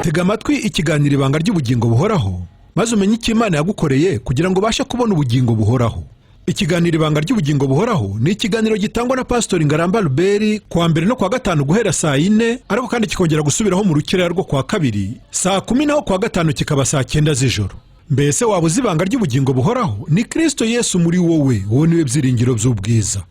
tega amatwi ikiganiro ibanga ry'ubugingo buhoraho, maze umenye icyo Imana yagukoreye kugira ngo ubashe kubona ubugingo buhoraho. Ikiganiro ibanga ry'ubugingo buhoraho ni ikiganiro gitangwa na Pastor Ngarambe kuwa mbere no kuwa gatanu guhera saa 4, ariko kandi kikongera gusubiraho mu rukera rwo kuwa kabiri saa 10, naho kuwa gatanu kikaba saa 9 z'ijoro. Mbese waba uzi ibanga ry'ubugingo buhoraho? Ni Kristo Yesu muri wowe, wowe niwe byiringiro by'ubwiza.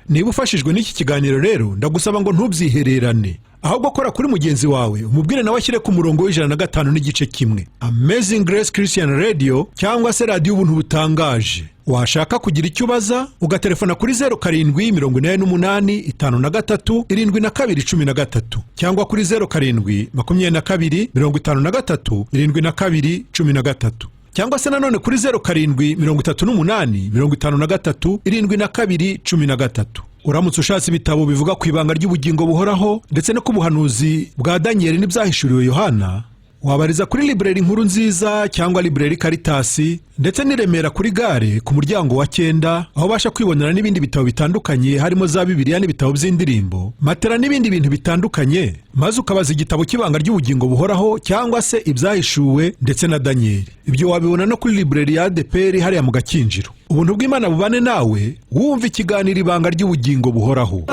Niba ufashijwe n'iki kiganiro rero, ndagusaba ngo ntubyihererane, ahubwo kora kuri mugenzi wawe umubwire nawe ashyire ku murongo w'105 n'igice kimwe, Amazing Grace Christian Radio cyangwa se radio ubuntu butangaje. Washaka kugira icyo ubaza ugatelefona kuri 0788537213 cyangwa kuri 0722537213 cyangwa se nanone kuri 0738537213. Uramutse ushatse ibitabo bivuga ku ibanga ry'ubugingo buhoraho ndetse no ku buhanuzi bwa Daniel n'ibyahishuriwe Yohana, wabariza kuri library nkuru nziza cyangwa library Karitasi, ndetse n'iremera kuri gare ku muryango wa 9, aho basha kwibonera n'ibindi bitabo bitandukanye harimo za Bibiliya n'ibitabo by'indirimbo, matera n'ibindi bintu bitandukanye, maze ukabaza igitabo cy'ibanga ry'ubugingo buhoraho cyangwa se ibyahishuwe ndetse na Daniel. Ibyo wabibona no kuri library ya ADPR hariya mu Gakinjiro. Ubuntu bw'Imana bubane nawe, wumva ikiganiro ibanga ry'ubugingo buhoraho.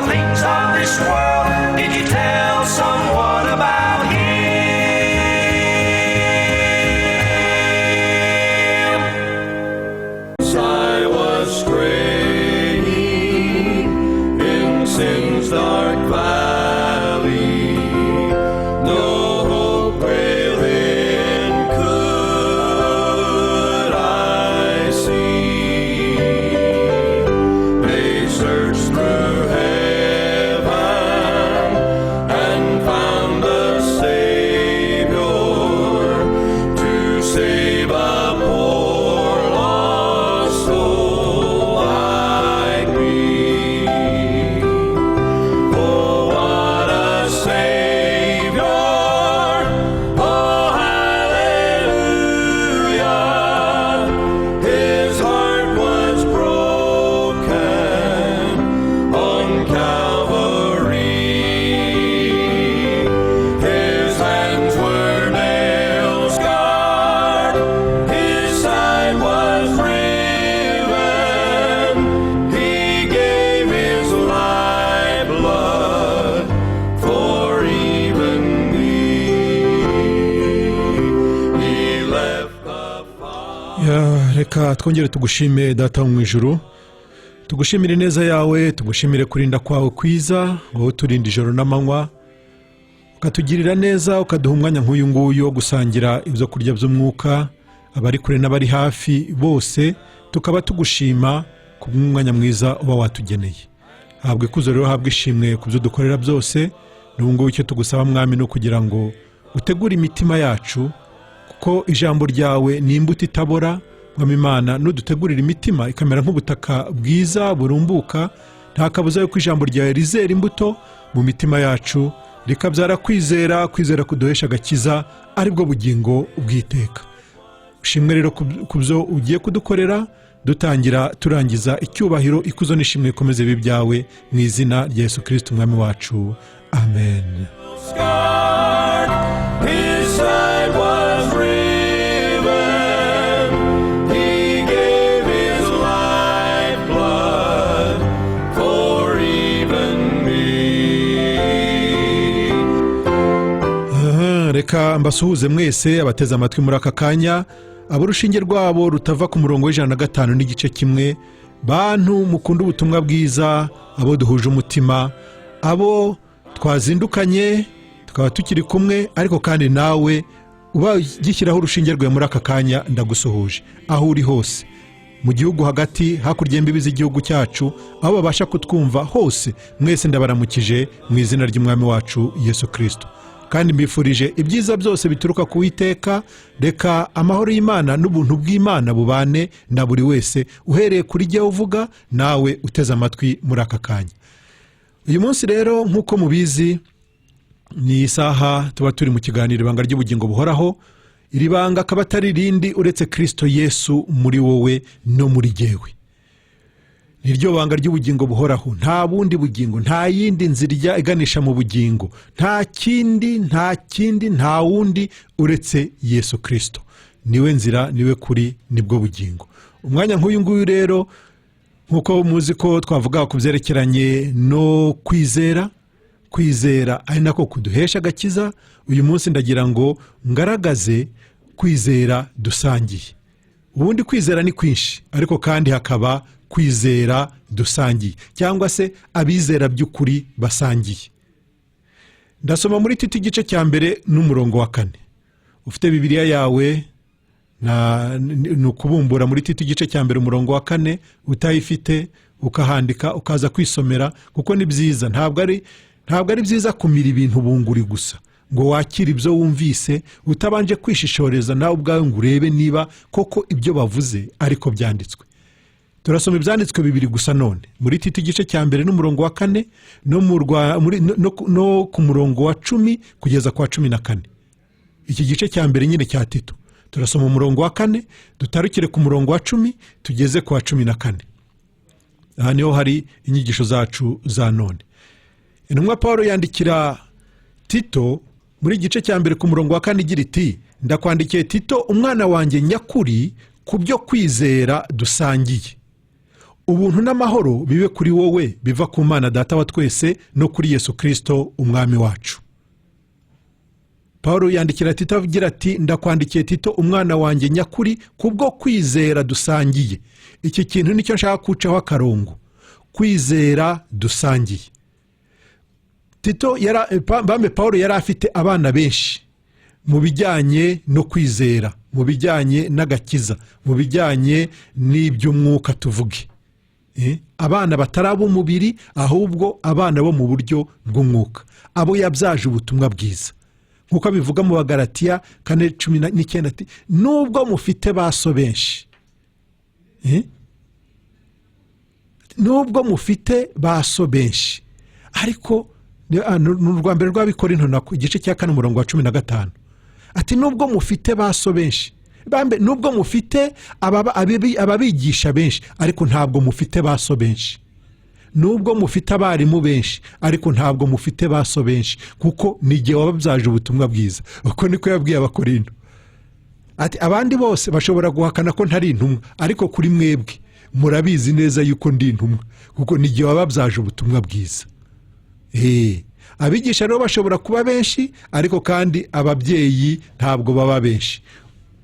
Reka twongere tugushime Data mu ijuru, tugushimire neza yawe, tugushimire kurinda kwawe kwiza, wowe turinda ijoro n'amanywa, ukatugirira neza, ukaduha umwanya nk'uyu nguyu wo gusangira ibyo kurya by'umwuka, abari kure n'abari hafi bose tukaba tugushima ku mwanya mwiza uba watugeneye. Habwe ikuzo rero, habwe ishimwe ku byo dukorera byose. N'ubungubu icyo tugusaba mwami no kugira ngo utegure imitima yacu, kuko ijambo ryawe ni imbuto itabora. Mwami Imana, nudutegurira imitima ikamera nk'ubutaka bwiza burumbuka, nta kabuza yuko ijambo ryawe rizera imbuto mu mitima yacu, rikabyara kwizera kuduhesha agakiza, aribwo bugingo bw'iteka. Ushimwe rero ku byo ugiye kudukorera, dutangira turangiza icyubahiro, ikuzo n'ishimwe bikomeze bibe byawe, mu izina rya Yesu Kristo umwami wacu, amen. Reka mbasuhuze mwese abateze amatwi muri aka kanya, abo urushinge rwabo rutava ku murongo w'105 n'igice kimwe, bantu mukunda ubutumwa bwiza, abo duhuje umutima, abo twazindukanye tukaba tukiri kumwe, ariko kandi nawe uba gishyiraho urushinge rwawe muri aka kanya, ndagusuhuje aho uri hose, mu gihugu hagati, hakurya y'imbibi z'igihugu cyacu, aho babasha kutwumva hose, mwese ndabaramukije mu izina ry'umwami wacu Yesu Kristo. Kandi mbifurije ibyiza byose bituruka ku Uwiteka. Reka amahoro y'Imana n'ubuntu bw'Imana bubane na buri wese, uhereye kuri jye uvuga, nawe uteze amatwi muri aka kanya. Uyu munsi rero nk'uko mubizi, ni isaha tuba turi mu kiganiro ibanga ry'ubugingo buhoraho. Iri banga akaba atari rindi uretse Kristo Yesu muri wowe no muri jyewe. niryo banga ry'ubugingo buhoraho, nta bundi bugingo, nta yindi nzira iganisha mu bugingo, nta kindi nta wundi uretse Yesu Kristo. Niwe nzira, niwe kuri, nibwo bugingo. Umwanya nk'uyu nguyu rero, nk'uko muzi ko twavuga ku byerekeranye no kwizera ari nako kuduhesha agakiza, uyu munsi ndagira ngo ngaragaze kwizera dusangiye. Ubundi kwizera ni kwinshi, ariko kandi hakaba kwizera dusangiye, cyangwa se abizera by'ukuri basangiye. Ndasoma muri Tito igice cya mbere n'umurongo wa 4. Ufite Bibiliya yawe ni ukubumbura muri Tito igice cya mbere umurongo wa 4, utayifite ukahandika ukaza kwisomera, kuko ni byiza. Ntabwo ari byiza kumira ibintu bunguri gusa ngo wakire ibyo wumvise utabanje kwishishoreza nawe ubwawe ngo urebe niba koko ibyo bavuze ariko byanditswe. Turasoma ibyanditswe bibiri gusa none, muri Tito igice cya mbere n'umurongo wa 4 no ku murongo wa 10 kugeza kwa 14. Iki gice cya mbere nyine cya Tito turasoma umurongo wa 4, dutarukire ku murongo wa 10 tugeze kwa 14. Aha niho hari inyigisho zacu za none. Intumwa Paulo yandikira Tito muri gice cya mbere ku murongo wa 4 igira iti: ndakwandikiye Tito, umwana wanjye nyakuri, ku byo kwizera dusangiye. Ubuntu n'amahoro bibe kuri wowe biva ku Mana Data wa twese no kuri Yesu Kristo umwami wacu. Paulo yandikira Tito agira ati: ndakwandikiye Tito, umwana wanjye nyakuri, ku bwo kwizera dusangiye. Iki kintu nicyo nshaka kucaho akarongo, kwizera dusangiye. Paulo yari afite abana benshi mu bijyanye no kwizera, mu bijyanye n'agakiza, mu bijyanye n'iby'umwuka tuvuge. Abana bataraba umubiri, ahubwo abana bo mu buryo bw'umwuka, abo yabyaje ubutumwa bwiza. Nk'uko bivuga mu Bagalatiya 4:19 ati: nubwo mufite baso benshi, nubwo mufite baso benshi, ariko n'urwa mbere rw'Abikorinto nako igice cya 4 umurongo wa 15 ati: nubwo mufite baso benshi, nubwo mufite ababigisha benshi, ariko ntabwo mufite baso benshi. Nubwo mufite abarimu benshi, ariko ntabwo mufite baso benshi, kuko n'igihe wababyaje ubutumwa bwiza. Uko niko yabwiye Abakorinto ati: abandi bose bashobora guhakana ko ntari intumwa, ariko kuri mwebwe murabizi neza yuko ndi intumwa, kuko n'igihe wababyaje ubutumwa bwiza. Abigisha rero bashobora kuba benshi, ariko kandi ababyeyi ntabwo baba benshi.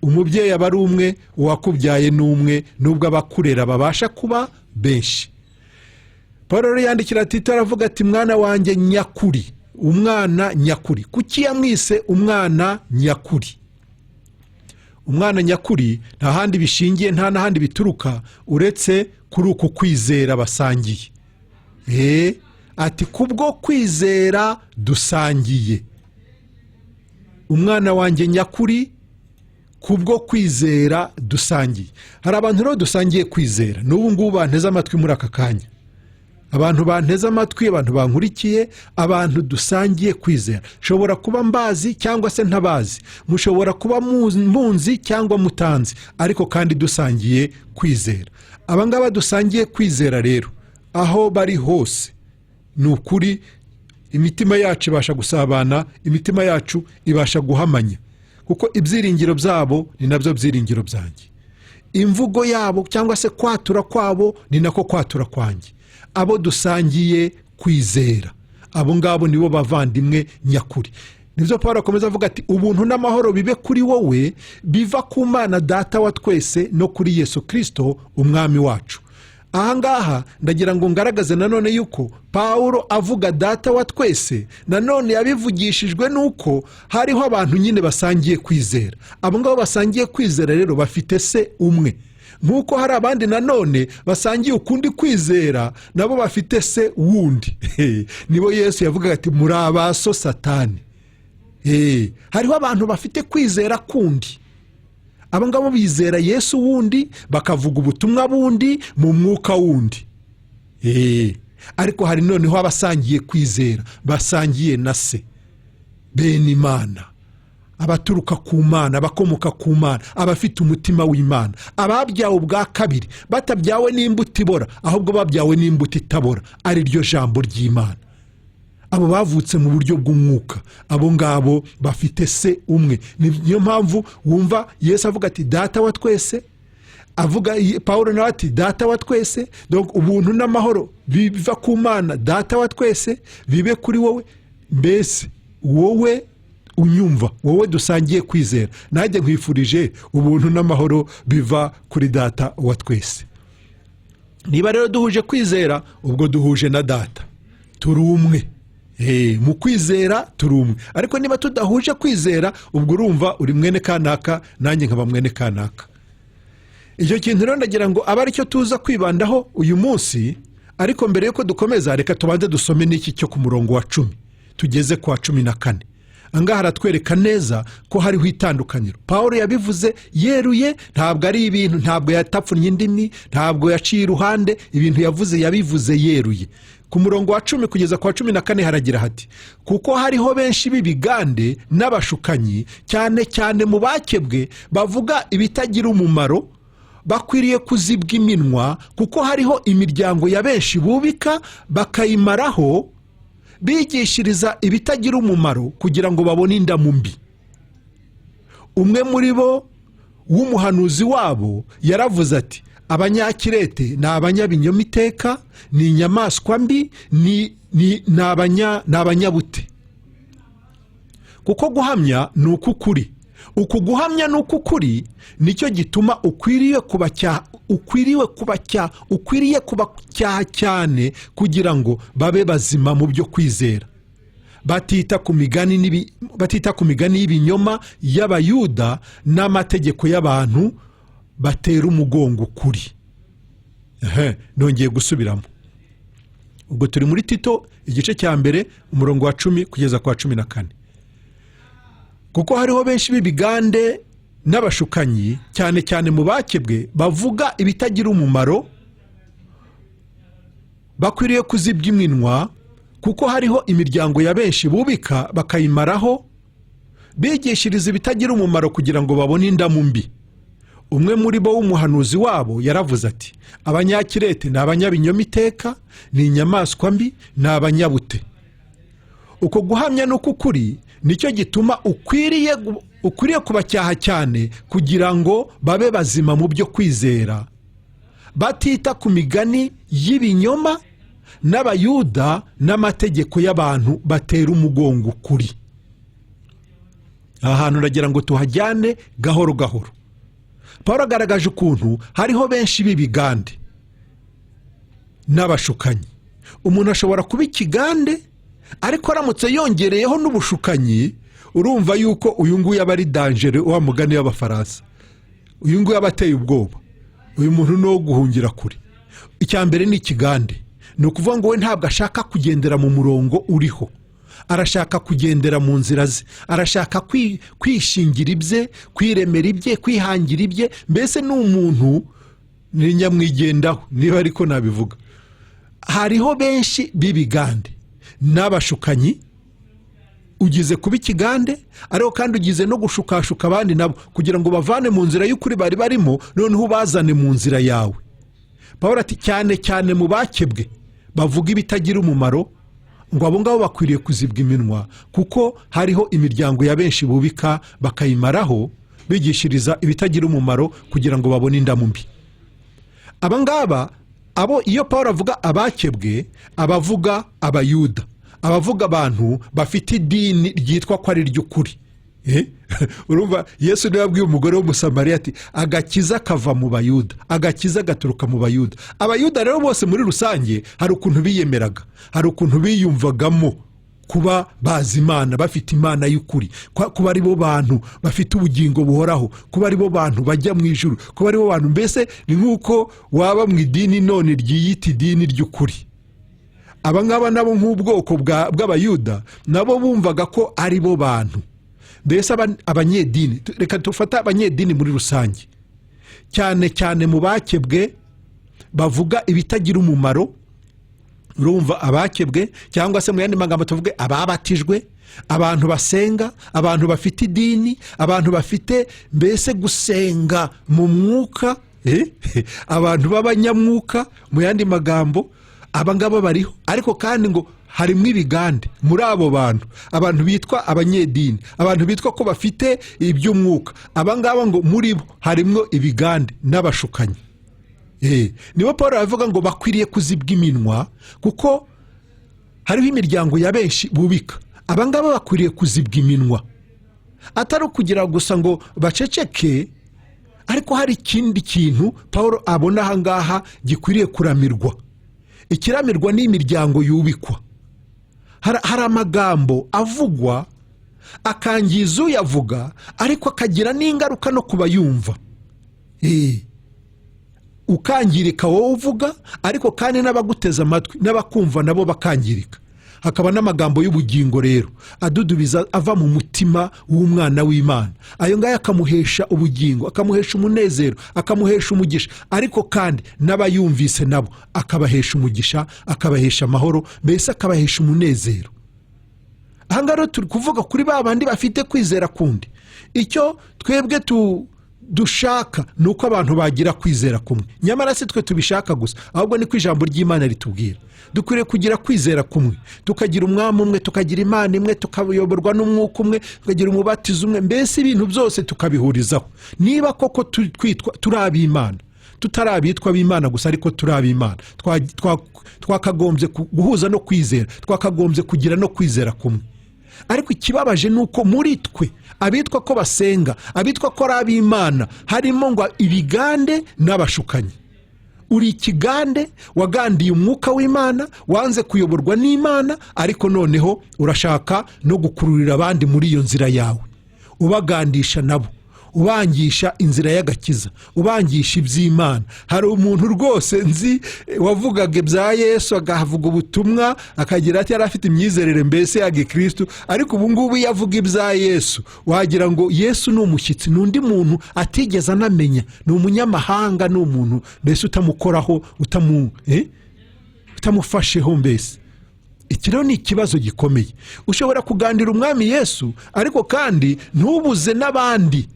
Umubyeyi aba ari umwe, uwakubyaye ni umwe, nubwo abakurera babasha kuba benshi. Paulo yandikira Tito aravuga ati: mwana wanjye nyakuri, umwana nyakuri. Kuki yamwise umwana nyakuri? Umwana nyakuri nta handi bishingiye, nta n'ahandi bituruka uretse kuri uku kwizera basangiye. Ati: kubwo kwizera dusangiye. Umwana wanjye nyakuri, kubwo kwizera dusangiye. Hari abantu rero dusangiye kwizera, n'ubu ngubu banteze amatwi muri aka kanya. Abantu banteze amatwi, abantu bankurikiye, abantu dusangiye kwizera. Shobora kuba mbazi cyangwa se ntabazi, mushobora kuba munzi cyangwa mutanzi, ariko kandi dusangiye kwizera. Abangaba dusangiye kwizera rero, aho bari hose, ni ukuri imitima yacu ibasha gusabana, imitima yacu ibasha guhamanya, kuko ibyiringiro byabo ni nabyo byiringiro byanjye. Imvugo yabo cyangwa se kwatura kwabo ni nako kwatura kwanjye. Abo dusangiye kwizera, abo ngabo nibo bavandimwe nyakuri. Nibyo Paulo akomeza avuga ati: ubuntu n'amahoro bibe kuri wowe biva ku Mana Data wa twese no kuri Yesu Kristo umwami wacu. Ahangaha ndagira ngo ngaragaze nanone yuko Paulo avuga Data wa twese, nanone yabivugishijwe nuko hariho abantu nyine basangiye kwizera. Abo ngabo basangiye kwizera rero bafite se umwe, nk'uko hari abandi nanone basangiye ukundi kwizera, nabo bafite se wundi. Nibo Yesu yavugaga ati: muri abaso Satani. Hariho abantu bafite kwizera kundi. Abo ngabo bizera Yesu wundi, bakavuga ubutumwa bundi mu mwuka wundi. Ariko hari noneho abasangiye kwizera, basangiye na se, bene Imana, abaturuka ku Mana, abakomoka ku Mana, abafite umutima w'Imana, ababyawe ubwa kabiri, batabyawe n'imbuto ibora ahubwo babyawe n'imbuto itabora, ari ryo jambo ry'Imana. Abo bavutse mu buryo bw'umwuka, abo ngabo bafite se umwe. Niyo mpamvu wumva Yesu avuga ati data wa twese, avuga Pawulo nawe ati data wa twese. Donc ubuntu n'amahoro biva ku Mana data wa twese bibe kuri wowe. Mbese wowe unyumva, wowe dusangiye kwizera, nanjye nkwifurije ubuntu n'amahoro biva kuri data wa twese. Niba rero duhuje kwizera, ubwo duhuje na data, turi umwe. Mu kwizera turi umwe. Ariko niba tudahuje kwizera, ubwo urumva uri mwene kanaka, nanjye nkaba mwene kanaka. Icyo kintu rero ndagira ngo abe ari cyo tuza kwibandaho uyu munsi. Ariko mbere yuko dukomeza, reka tubanze dusome n'iki cyo ku murongo wa 10 tugeze kwa 14. Angaha haratwereka neza ko hariho itandukaniro. Pawulo yabivuze yeruye, ntabwo ari ibintu, ntabwo yatapfunye indimi, ntabwo yaciye iruhande, ibintu yavuze yabivuze yeruye. Ku murongo wa 10 kugeza kwa 14 haragira hati: kuko hariho benshi b'ibigande n'abashukanyi, cyane cyane mu bakebwe, bavuga ibitagira umumaro, bakwiriye kuzibwa iminwa, kuko hariho imiryango ya benshi bubika bakayimaraho, bigishiriza ibitagira umumaro kugira ngo babone indamu mbi. Umwe muri bo w'umuhanuzi wabo yaravuze ati: Abanyakirete ni abanyabinyoma iteka, ni inyamaswa mbi, ni abanyabute. Kuko guhamya ni ukukuri. Uku guhamya ni ukukuri, nicyo gituma ukwiriye kubacyaha cyane, kugira ngo babe bazima mu byo kwizera, batita ku migani y'ibinyoma y'Abayuda n'amategeko y'abantu batera umugongo kuri. Nongeye gusubiramo. Ubwo turi muri Tito igice cya mbere umurongo wa 10 kugeza kwa 14. Kuko hariho benshi b'ibigande n'abashukanyi, cyane cyane mu bakebwe, bavuga ibitagira umumaro, bakwiriye kuzibwa iminwa, kuko hariho imiryango ya benshi bubika bakayimaraho, bigishiriza ibitagira umumaro kugira ngo babone indamu mbi. Umwe muri bo w'umuhanuzi wabo yaravuze ati: Abanyakirete ni abanyabinyoma iteka, ni inyamaswa mbi, ni abanyabute. Uko guhamya no kukuri nicyo gituma ukwiriye kubacyaha cyane, kugira ngo babe bazima mu byo kwizera, batita ku migani y'ibinyoma n'Abayuda n'amategeko y'abantu batera umugongo kuri. Aha hantu nagira ngo tuhajyane gahoro gahoro. Pawulo agaragaje ukuntu hariho benshi b'ibigande n'abashukanyi. Umuntu ashobora kuba ikigande, ariko aramutse yongereyeho n'ubushukanyi, urumva yuko uyu nguyu aba ari dangere, wa mugani w'Abafaransa. Uyu nguyu aba ateye ubwoba. Uyu muntu no guhungira kure. Icya mbere ni ikigande. Ni ukuvuga ngo we ntabwo ashaka kugendera mu murongo uriho, arashaka kugendera mu nzira ze, arashaka kwishingira ibye, kwiremera ibye, kwihangira ibye. Mbese ni umuntu ni nyamwigendaho, niba ariko nabivuga. Hariho benshi b'ibigande n'abashukanyi. Ugize kuba ikigande, ariko kandi ugize no gushukashuka abandi nabo, kugira ngo bavane mu nzira y'ukuri bari barimo, noneho ubazane mu nzira yawe. Pawulo ati: cyane cyane mu bakebwe, bavuga ibitagira umumaro, ngo abo ngabo bakwiriye kuzibwa iminwa, kuko hariho imiryango ya benshi bubika bakayimaraho, bigishiriza ibitagira umumaro kugira ngo babone indamu mbi. Aba ngaba, abo iyo Pawulo avuga abakebwe, abavuga Abayuda, abavuga abantu bafite idini ryitwa ko ari ry'ukuri. Urumva Yesu niwe yabwiye umugore w'Umusamariya ati: agakiza kava mu Bayuda, agakiza gaturuka mu Bayuda. Abayuda rero bose muri rusange hari ukuntu biyemeraga, hari ukuntu biyumvagamo kuba bazi Imana, bafite Imana y'ukuri, kuba ari bo bantu bafite ubugingo buhoraho, kuba ari bo bantu bajya mu ijuru, kuba ari bo bantu. Mbese ni nk'uko waba mu idini none ryiyita idini ry'ukuri. Aba ngaba nabo nk'ubwoko bw'Abayuda, nabo bumvaga ko ari bo bantu. Mbese abanyedini, reka dufata abanyedini muri rusange, cyane cyane mu bakebwe, bavuga ibitagira umumaro. Urumva abakebwe, cyangwa se mu yandi magambo tuvuge ababatijwe, abantu basenga, abantu bafite idini, abantu bafite mbese gusenga mu mwuka, abantu b'abanyamwuka mu yandi magambo, abangaba bariho. Ariko kandi ngo harimo ibigande muri abo bantu, abantu bitwa abanyedini, abantu bitwa ko bafite iby'umwuka, abangaba ngo muri bo harimo ibigande n'abashukanyi. Nibo Paulo avuga ngo bakwiriye kuzibwa iminwa, kuko hariho imiryango ya benshi bubika. Abangaba bakwiriye kuzibwa iminwa, atari ukugira gusa ngo baceceke, ariko hari ikindi kintu Paulo abona aha ngaha gikwiriye kuramirwa. Ikiramirwa ni imiryango yubikwa. Hari amagambo avugwa akangiza uyavuga, ariko akagira n'ingaruka no kubayumva. Ukangirika wowe uvuga, ariko kandi n'abaguteza amatwi n'abakumva nabo bakangirika. Hakaba n'amagambo y'ubugingo rero adudubiza ava mu mutima w'umwana w'Imana. Ayo ngaya akamuhesha ubugingo, akamuhesha umunezero, akamuhesha umugisha, ariko kandi n'abayumvise nabo akabahesha umugisha, akabahesha amahoro, mbese akabahesha umunezero. Aha ngaha turi kuvuga kuri ba bandi bafite kwizera kundi. Icyo twebwe dushaka ni uko abantu bagira kwizera kumwe. Nyamara si twe tubishaka gusa, ahubwo ni ko ijambo ry'Imana ritubwira. Dukwiriye kugira kwizera kumwe, tukagira umwami umwe, tukagira Imana imwe, tukayoborwa n'umwuka umwe, tukagira umubatizo umwe, mbese ibintu byose tukabihurizaho. Niba koko turi ab'Imana, tutari abitwa b'Imana gusa, ariko turi ab'Imana, twakagombye guhuza no kwizera, twakagombye kugira no kwizera kumwe. Ariko ikibabaje ni uko muri twe abitwa ko basenga, abitwa ko ari ab'Imana, harimo ngo ibigande n'abashukanyi. Uri ikigande, wagandiye umwuka w'Imana, wanze kuyoborwa n'Imana, ariko noneho urashaka no gukururira abandi muri iyo nzira yawe, ubagandisha nabo, ubangisha inzira y'agakiza, ubangisha iby'Imana. Hari umuntu rwose nzi wavugaga ibya Yesu, agavuga ubutumwa, akagira ati yari afite imyizerere mbese ya gikristo, ariko ubu ngubu yavuga ibya Yesu wagira ngo Yesu ni umushyitsi, n'undi muntu atigeze anamenya, ni umunyamahanga, ni umuntu mbese utamukoraho, utamufasheho. Mbese iki rero ni ikibazo gikomeye. Ushobora kugandira umwami Yesu, ariko kandi ntubuze n'abandi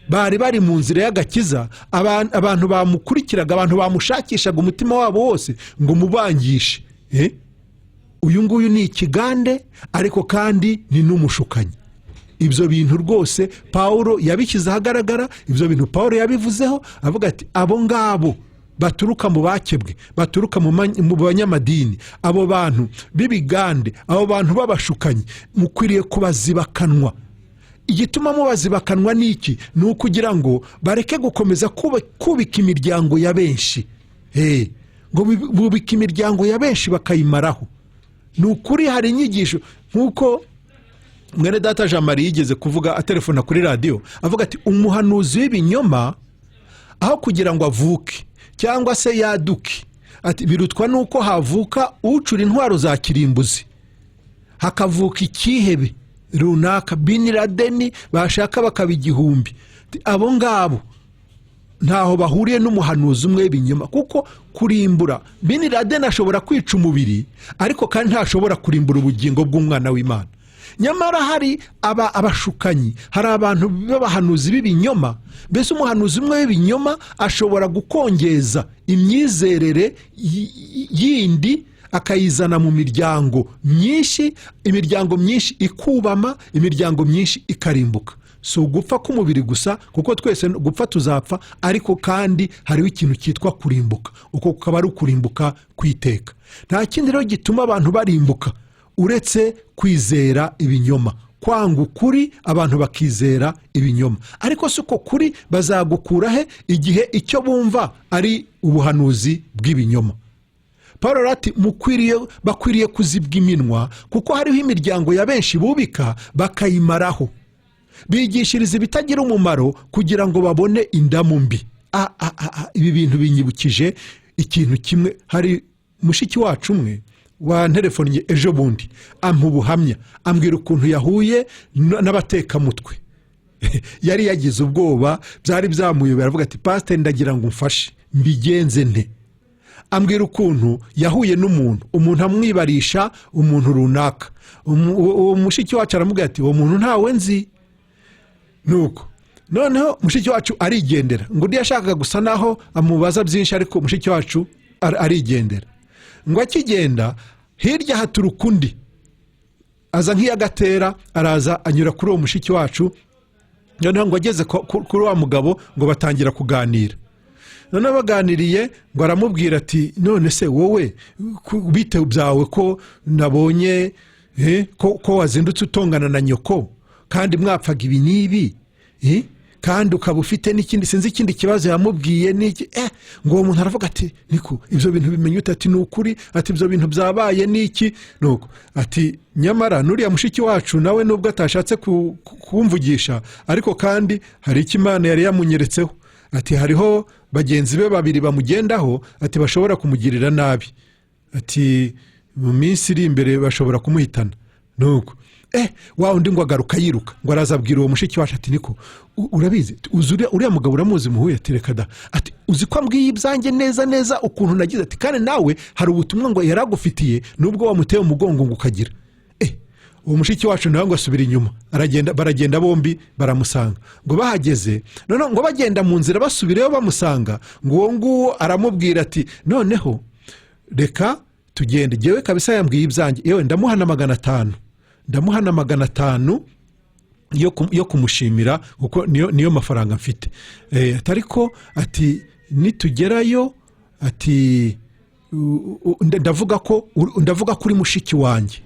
bari mu nzira y'agakiza, abantu bamukurikiraga, abantu bamushakishaga umutima wabo wose ngo mubangishe. Uyu nguyu ni ikigande, ariko kandi ni n'umushukanyi. Ibyo bintu rwose Paulo yabishyize ahagaragara, ibyo bintu Paulo yabivuzeho, avuga ati abo ngabo baturuka mu bakebwe, baturuka mu banyamadini, abo bantu b'ibigande, abo bantu b'abashukanyi, mukwiriye kubazibakanwa. Igituma mubazibakanwa ni iki? Ni ukugira ngo bareke gukomeza kubika imiryango ya benshi, ngo bubika imiryango ya benshi bakayimaraho. Ni ukuri hari inyigisho, nk'uko mwene data Jean Marie yigeze kuvuga, atelefona kuri radiyo, avuga ati umuhanuzi w'ibinyoma aho kugira ngo avuke cyangwa se yaduke, ati birutwa nuko havuka ucura intwaro za kirimbuzi, hakavuka ikihebe runaka, Bin Laden bashaka bakaba igihumbi. Abo ngabo ntaho bahuriye n'umuhanuzi umwe w'ibinyoma, kuko kurimbura, Bin Laden ashobora kwica umubiri, ariko kandi ntashobora kurimbura ubugingo bw'umwana w'Imana. Nyamara hari abashukanyi, hari abantu b'abahanuzi b'ibinyoma. Mbese umuhanuzi umwe w'ibinyoma ashobora gukongeza imyizerere yindi, akayizana mu miryango myinshi, imiryango myinshi ikubama, imiryango myinshi ikarimbuka. Si ugupfa k'umubiri gusa, kuko twese gupfa tuzapfa, ariko kandi hariho ikintu cyitwa kurimbuka. Uko kukaba ari ukurimbuka kwiteka. Nta kindi rero gituma abantu barimbuka uretse kwizera ibinyoma, kwanga ukuri abantu bakizera ibinyoma. Ariko si uko kuri bazagukura he igihe icyo bumva ari ubuhanuzi bw'ibinyoma? Paulo ati bakwiriye kuzibwa iminwa, kuko hariho imiryango ya benshi bubika bakayimaraho, bigishiriza ibitagira umumaro kugira ngo babone indamu mbi. Ibi bintu binyibukije ikintu kimwe. Hari mushiki wacu umwe wanterefonnye ejo bundi, ampa ubuhamya, ambwira ukuntu yahuye n'abatekamutwe. Yari yagize ubwoba, byari byamuyobera, aravuga ati pasiteri ndagira ngo umfashe, mbigenze nte? ambwira ukuntu yahuye n'umuntu amwibarisha umuntu runaka. Uwo mushiki wacu aramubwira ati uwo muntu ntawe nzi. Nuko noneho mushiki wacu arigendera, ngo undi yashakaga gusa naho amubaza byinshi, ariko mushiki wacu arigendera. Ngo akigenda hirya haturuka undi aza nk'iyagatera, araza anyura kuri uwo mushiki wacu. Noneho ngo ageze kuri wa mugabo ngo batangira kuganira. Noneho baganiriye ngo aramubwira ati none se wowe bite byawe ko nabonye ko wazindutse utongana na nyoko kandi mwapfaga ibi n'ibi, kandi ukaba ufite n'ikindi sinzi ikindi kibazo yamubwiye n'iki. Ngo uwo muntu aravuga ati niko ibyo bintu bimenye ati ni ukuri, ati ibyo bintu byabaye n'iki. Nuko ati nyamara nuriya mushiki wacu nawe nubwo atashatse kumvugisha, ariko kandi hari icyo Imana yari yamunyeretseho. Ati hariho bagenzi be babiri bamugendaho, ati bashobora kumugirira nabi, ati mu minsi iri imbere bashobora kumuhitana. Nuko wa undi ngo agaruka yiruka, ngo arazabwira uwo mushiki wacu ati niko urabizi uriya mugabo uramuzi muhuye? Ati reka da. Ati uzi ko ambwiye ibyanjye neza neza ukuntu nagize, ati kandi nawe hari ubutumwa ngo yaragufitiye nubwo wamuteye umugongo ngo ukagira. Uwo mushiki wacu nawe ngo asubira inyuma, baragenda bombi baramusanga. Ngo bahageze noneho ngo bagenda mu nzira basubireyo bamusanga, ngo uwo nguwo aramubwira ati noneho reka tugende, jewe kabisa yambwiye ibyanjye, yewe ndamuhana 500, ndamuhana 500 yo kumushimira kuko niyo mafaranga mfite. Ariko ati nitugerayo ati ndavuga kuri mushiki wanjye.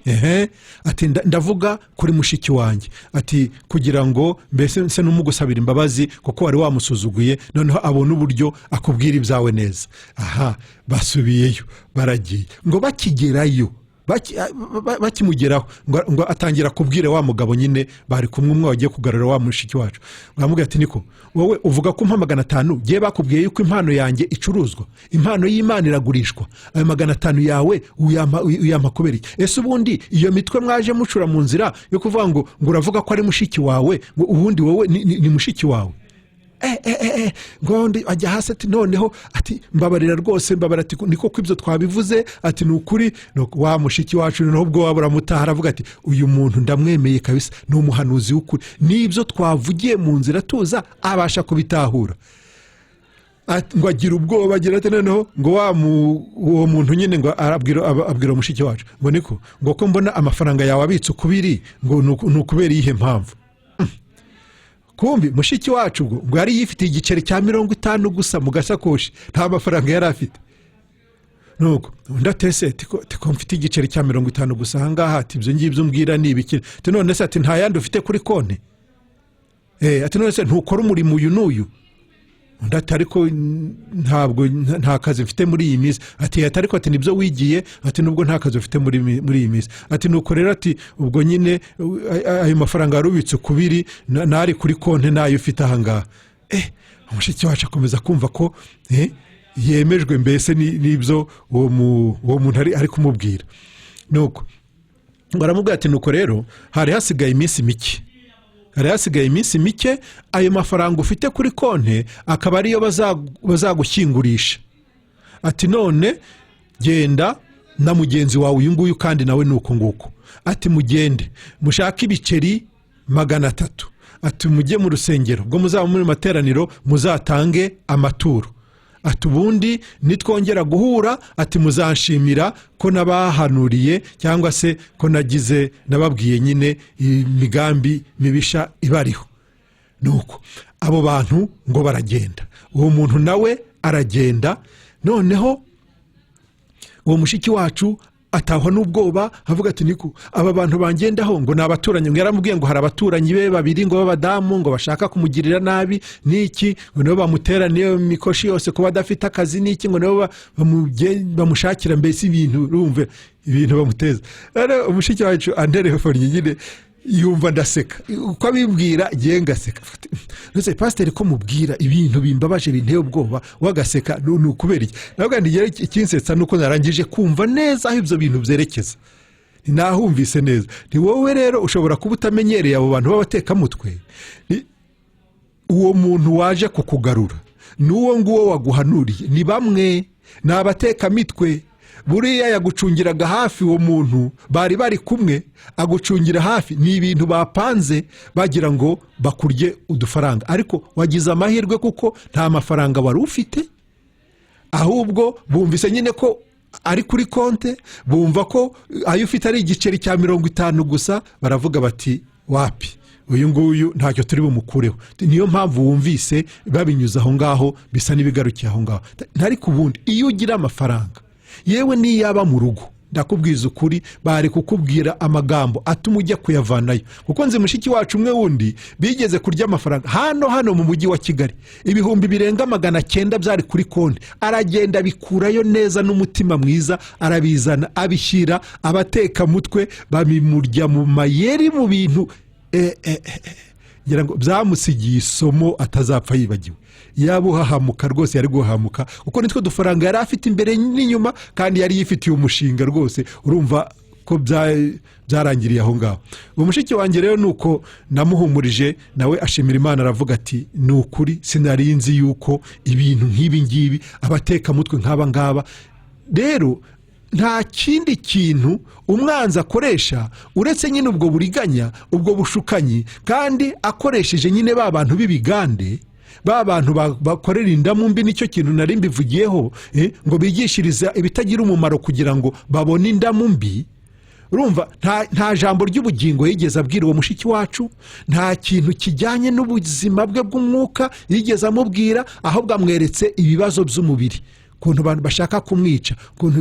Ati ndavuga kuri mushiki wanjye, ati kugira ngo mbese nse n'umugusabira imbabazi kuko wari wamusuzuguye, noneho abone uburyo akubwira ibyawe neza. Basubiyeyo baragiye, ngo bakigerayo bakimugeraho ngo atangira kubwira wa mugabo nyine bari kumwe, umwe wagiye kugarura wa mushiki wacu. Bamubwira ati niko wowe uvuga ko 500 giye bakubwiye yuko impano yanjye icuruzwa, impano y'Imana iragurishwa, ayo 500 yawe uyampa kubera iki? Ese ubundi iyo mitwe mwaje mucura mu nzira yo kuvuga ngo uravuga ko ari mushiki wawe, ubundi wowe ni mushiki wawe? Ngo undi ajya hasi ati noneho ati mbabarira rwose, mbabara ati niko ko ibyo twabivuze, ati ni ukuri. Wa mushiki wacu noneho ubwo wabura mutaha aravuga ati uyu muntu ndamwemeye kabisa, ni umuhanuzi w'ukuri, n'ibyo twavugiye mu nzira tuza abasha kubitahura. Ngo agira ubwoba, agira ati noneho ngo uwo muntu nyine ngo abwira mushiki wacu ngo niko ngo ko mbona amafaranga yawe abitse ukubiri, ngo nukubera iyihe mpamvu? Kumbi mushiki wacu ngo yari yifitiye igiceri cya 50 gusa mu gasakoshi, nta mafaranga yari afite. Nuko ndatese tiko mfite igiceri cya 50 gusa ahangaha, ati ibyo ngibyo umbwira ni ibiki? Ati none se ati nta yandi ufite kuri konti? Ati none se ntukora umurimo uyu n'uyu? Ndati ariko ntabwo nta kazi mfite muri iyi minsi. Ati ariko ati nibyo wigiye, ati nubwo nta kazi ufite muri iyi minsi. Ati nuko rero ati ubwo nyine ayo mafaranga yarubitse kubiri nari kuri konti nayo ufite ahangaha. Umushiki wacu akomeza kumva ko yemejwe mbese n'ibyo uwo muntu ari kumubwira. Nuko baramubwira ati nuko rero hari hasigaye iminsi mike ayo mafaranga ufite kuri konti akaba ariyo bazagushyingurisha. Ati none genda na mugenzi wawe uyu nguyu kandi nawe nuko nguko. Ati mugende mushaka ibiceri 300, ati mujye mu rusengero ubwo muzaba muri materaniro muzatange amaturo. Ati ubundi nitwongera guhura ati muzanshimira ko nabahanuriye cyangwa se ko nagize nababwiye nyine imigambi mibisha ibariho. Nuko abo bantu ngo baragenda, uwo muntu nawe aragenda. Noneho uwo mushiki wacu atahwa n'ubwoba, avuga ati niko aba bantu bangendaho ngo nabaturanyi. Ngo yaramubwiye ngo hari abaturanyi be babiri ngo b'abadamu ngo bashaka kumugirira nabi n'iki, ngo nabo bamuteraniye mikoshi yose kuba adafite akazi n'iki, ngo nabo bamushakira mbese ibintu, urumve ibintu bamuteza. Rero umushiki wacu anderefone nyine yumva ndaseka uko abibwira giye ngaseka. Nose pastor ko mubwira ibintu bimbabaje binteye ubwoba wagaseka n'ukubera iki? Nabwo ndigere ikinsetsa nuko narangije kumva neza aho ibyo bintu byerekeza, nahumvise neza. Ni wowe rero ushobora kuba utamenyereye abo bantu b'abateka mutwe, uwo muntu waje kukugarura n'uwo nguwo waguhanuriye ni bamwe, ni abatekamitwe. Buriya yagucungiraga hafi uwo muntu bari kumwe, agucungira hafi, ni ibintu bapanze bagira ngo bakurye udufaranga, ariko wagize amahirwe kuko nta mafaranga wari ufite, ahubwo bumvise nyine ko ari kuri konte, bumva ko ayo ufite ari igiceri cya 50 gusa, baravuga bati wapi, uyu nguyu ntacyo turi bumukureho. Niyo mpamvu wumvise babinyuza aho ngaho bisa n'ibigarukiye aho ngaho. Ntari kubundi iyo ugira amafaranga, yewe niyaba mu rugo, ndakubwiza ukuri, bari kukubwira amagambo atuma ujya kuyavanayo, kuko nzi mushiki wacu umwe wundi bigeze kurya amafaranga hano mu mujyi wa Kigali, 900 byari kuri konti, aragenda bikurayo neza n'umutima mwiza, arabizana abishyira abatekamutwe, babimurya mu mayeri, mu bintu ngira ngo byamusigiye isomo atazapfa yibagiwe. Yabuhahamuka rwose, yari guhamuka kuko nitwe dufaranga yari afite imbere n'inyuma, kandi yari yifitiye umushinga rwose. Urumva ko byarangiriye aho ngaho. Umushiki wanjye rero nuko namuhumurije, nawe ashimira Imana, aravuga ati ni ukuri sinarinzi yuko ibintu nk'ibi ngibi abatekamutwe nk'aba ngaba. Rero nta kindi kintu umwanzi akoresha uretse nyine ubwo buriganya, ubwo bushukanyi, kandi akoresheje nyine ba bantu b'ibigande, ba bantu bakorera indamu mbi. Nicyo kintu nari mbivugiyeho, ngo bigishiriza ibitagira umumaro kugira ngo babone indamu mbi. Urumva nta jambo ry'ubugingo yigeze abwira uwo mushiki wacu, nta kintu kijyanye n'ubuzima bwe bw'umwuka yigeze amubwira, ahubwo amweretse ibibazo by'umubiri, ukuntu abantu bashaka kumwica, ukuntu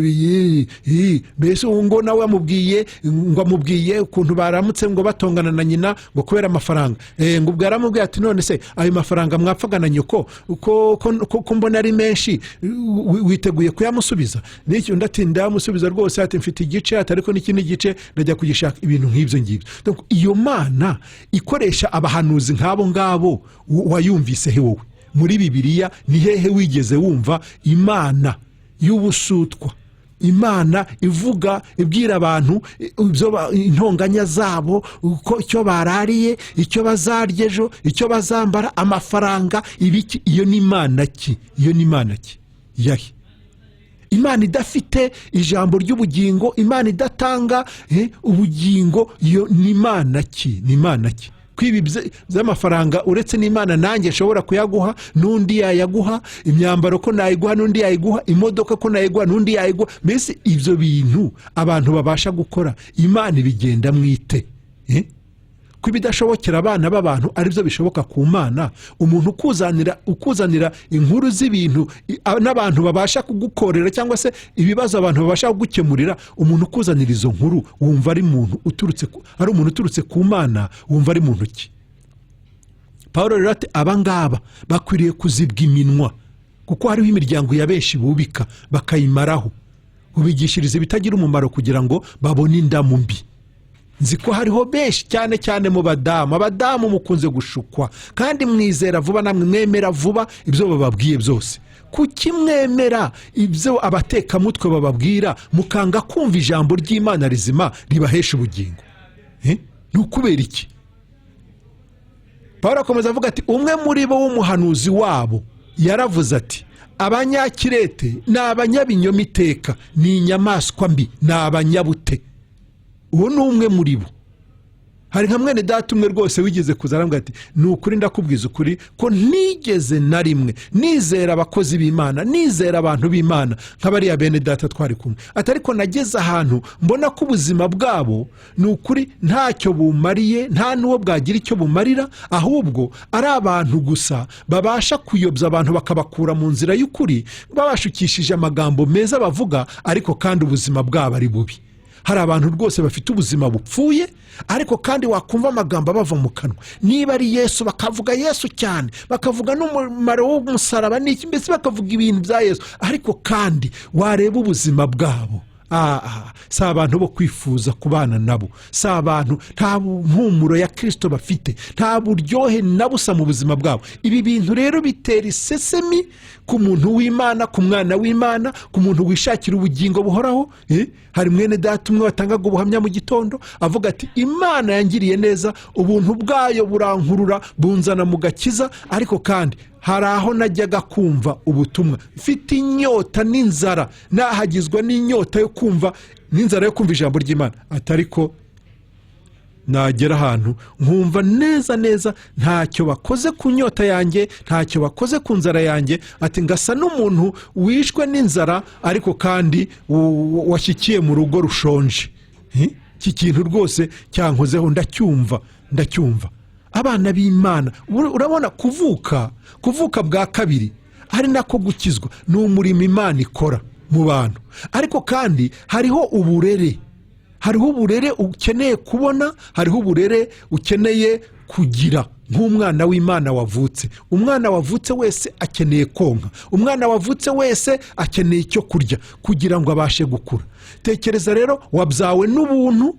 mbese ngo nawe amubwiye ukuntu baramutse ngo batongana na nyina ngo kubera amafaranga. Ngo ubwo yaramubwiye ati none se ayo mafaranga mwapfaga na nyoko ko mbona ari menshi, witeguye kuyamusubiza? N'icyo ati ndamusubiza rwose, ati mfite igice, ati ariko n'ikindi gice ndajya kugishaka. Ibintu nk'ibyo ngibyo. Iyo Mana ikoresha abahanuzi nk'abo ngabo, wayumvise he wowe? Muri Bibiliya ni hehe wigeze wumva Imana y'ubusutwa, Imana ivuga ibwira abantu intonganya zabo, uko icyo barariye, icyo bazarya ejo, icyo bazambara, amafaranga, ibiki? Iyo ni Imana ki? Iyo ni Imana ki? Yahi Imana idafite ijambo ry'ubugingo, Imana idatanga ubugingo, iyo ni Imana ki? Ni Imana ki? Kwibi z'amafaranga uretse n'Imana nanjye nshobora kuyaguha, n'undi yayaguha, imyambaro ko nayiguha n'undi yayiguha, imodoka ko nayiguha n'undi yayiguha. Mbese ibyo bintu abantu babasha gukora, Imana ibigenda mwite? Ko ibidashobokera abana b'abantu aribyo bishoboka ku Mana. Umuntu ukuzanira inkuru z'ibintu n'abantu babasha kugukorera, cyangwa se ibibazo abantu babasha kugukemurira, umuntu ukuzanira izo nkuru wumva ari umuntu uturutse ku Mana, wumva ari muntu ki? Paulo rero ati abangaba bakwiriye kuzibwa iminwa, kuko hariho imiryango ya benshi bubika bakayimaraho, ubigishiriza ibitagira umumaro kugira ngo babone indamu mbi. Nzi ko hariho benshi cyane mu abadamu mukunze gushukwa, kandi mwizera vuba, namwe mwemera vuba ibyo bababwiye byose. Kuki mwemera ibyo abatekamutwe bababwira, mukanga kumva ijambo ry'Imana rizima ribahesha ubugingo? Ni ukubera iki? Paulo akomeza avuga ati umwe muri bo w'umuhanuzi wabo yaravuze ati abanyakirete ni abanyabinyoma iteka, ni inyamaswa mbi, ni abanyabute. Uwo ni umwe muri bo. Hari nka mwene data umwe rwose wigeze kuzarambwa ati ni ukuri ndakubwiza ukuri ko nigeze na rimwe nizera abakozi b'Imana, nizera abantu b'Imana nk'abariya bene data twari kumwe, atariko nageze ahantu mbona ko ubuzima bwabo ni ukuri ntacyo bumariye, nta n'uwo bwagira icyo bumarira, ahubwo ari abantu gusa babasha kuyobya abantu bakabakura mu nzira y'ukuri, babashukishije amagambo meza bavuga, ariko kandi ubuzima bwabo ari bubi. Hari abantu rwose bafite ubuzima bupfuye, ariko kandi wakumva amagambo bava mu kanwa, niba ari Yesu bakavuga Yesu cyane, bakavuga n'umumaro w'umusaraba n'iki, mbese bakavuga ibintu bya Yesu, ariko kandi wareba ubuzima bwabo, si abantu bo kwifuza kubana nabo, si abantu, nta mpumuro ya Kristo bafite, nta buryohe na busa mu buzima bwabo. Ibi bintu rero bitera isesemi ku muntu w'Imana, ku mwana w'Imana, ku muntu wishakira ubugingo buhoraho. Hari mwene data umwe watangaga ubuhamya mu gitondo avuga ati Imana yangiriye neza, ubuntu bwayo burankurura bunzana mu gakiza, ariko kandi hari aho najyaga kumva ubutumwa mfite inyota n'inzara, nahagizwa n'inyota yo kumva n'inzara yo kumva ijambo ry'Imana, atariko nagera ahantu nkumva neza neza ntacyo bakoze ku nyota yanjye, ntacyo bakoze ku nzara yanjye, ati ngasa n'umuntu wishwe n'inzara ariko kandi washyikiye mu rugo rushonje. Iki kintu rwose cyankozeho, ndacyumva. Abana b'Imana, urabona kuvuka bwa kabiri ari nako gukizwa, ni umurimo Imana ikora mu bantu. Ariko kandi hariho uburere ukeneye kubona, hariho uburere ukeneye kugira nk'umwana w'Imana wavutse. Umwana wavutse wese akeneye konka, umwana wavutse wese akeneye icyo kurya kugira ngo abashe gukura. Tekereza rero, wabyawe n'ubuntu,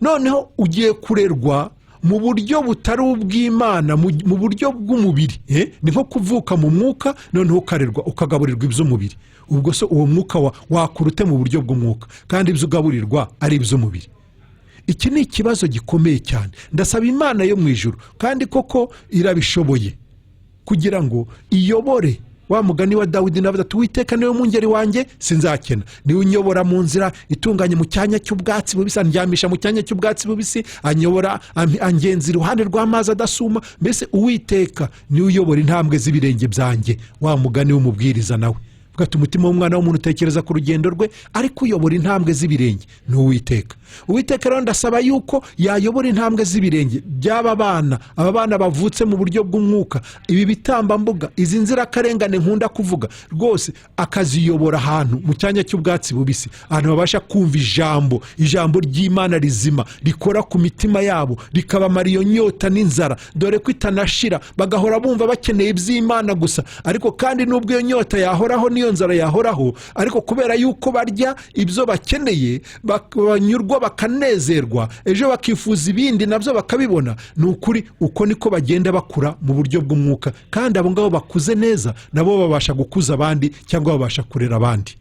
noneho ugiye kurerwa mu buryo butari ubw'Imana, mu buryo bw'umubiri. Ni nko kuvuka mu mwuka, noneho ukarerwa ukagaburirwa iby'umubiri. Ubwo so uwo mwuka wakurute mu buryo bw'umwuka, kandi ibyo ugaburirwa ari iby'umubiri. Iki ni ikibazo gikomeye cyane. Ndasaba Imana yo mu ijuru, kandi koko irabishoboye, kugira ngo iyobore wa mugani wa Dawidi navuze ati Uwiteka niwe mungeri wanjye sinzakena, niwe unyobora mu nzira itunganye, mu cyanya cy'ubwatsi bubisi andyamisha mu cyanya cy'ubwatsi bubisi, anyobora angenza iruhande rw'amazi adasuma. Mbese Uwiteka niwe uyobora intambwe z'ibirenge byanjye. Wa mugani w'umubwiriza nawe ugati umutima w'umwana w'umuntu utekereza ku rugendo rwe, ariko uyobora intambwe z'ibirenge ni Uwiteka. Uwiteka rero ndasaba yuko yayobora intambwe z'ibirenge by'aba bana, aba bana bavutse mu buryo bw'umwuka, ibi bitambambuga, izi nzirakarengane nkunda kuvuga, rwose akaziyobora ahantu mu cyanya cy'ubwatsi bubisi, ahantu babasha kumva ijambo ry'Imana rizima rikora ku mitima yabo, rikabamara iyo nyota n'inzara, dore ko itanashira, bagahora bumva bakeneye iby'Imana gusa. Ariko kandi nubwo iyo nyota yahoraho n'iyo nzara yahoraho, ariko kubera yuko barya ibyo bakeneye, banyurwa bakanezerwa, ejo bakifuza ibindi nabyo bakabibona. Ni ukuri uko niko bagenda bakura mu buryo bw'umwuka, kandi abo ngabo bakuze neza nabo babasha gukuza abandi cyangwa babasha kurera abandi.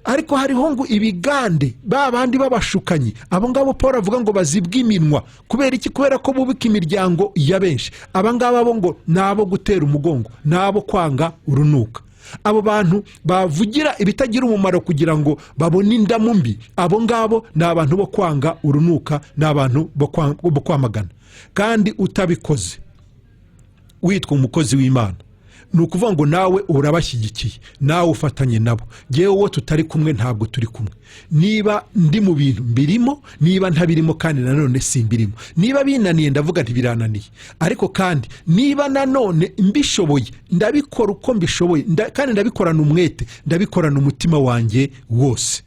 Ariko hariho ngo ibigande, ba bandi babashukanyi, abo ngabo Paul avuga ngo bazibwa iminwa. Kubera iki? Kubera ko bubika imiryango ya benshi. Aba ngabo abo ngo nabo gutera umugongo, nabo kwanga urunuka. Abo bantu bavugira ibitagira umumaro kugira ngo babone indamu mbi, abo ngabo ni abantu bo kwanga urunuka, ni abantu bo kwamagana. Kandi utabikoze witwa umukozi w'Imana, ni ukuvuga ngo nawe urabashyigikiye, nawe ufatanye nabo. Yewe uwo tutari kumwe ntabwo turi kumwe. Niba ndi mu bintu mbirimo, niba ntabirimo kandi nanone simbirimo. Niba binaniye ndavuga ntibirananiye, ariko kandi niba nanone mbishoboye ndabikora uko mbishoboye, kandi ndabikorana umwete, ndabikorana umutima wanjye wose.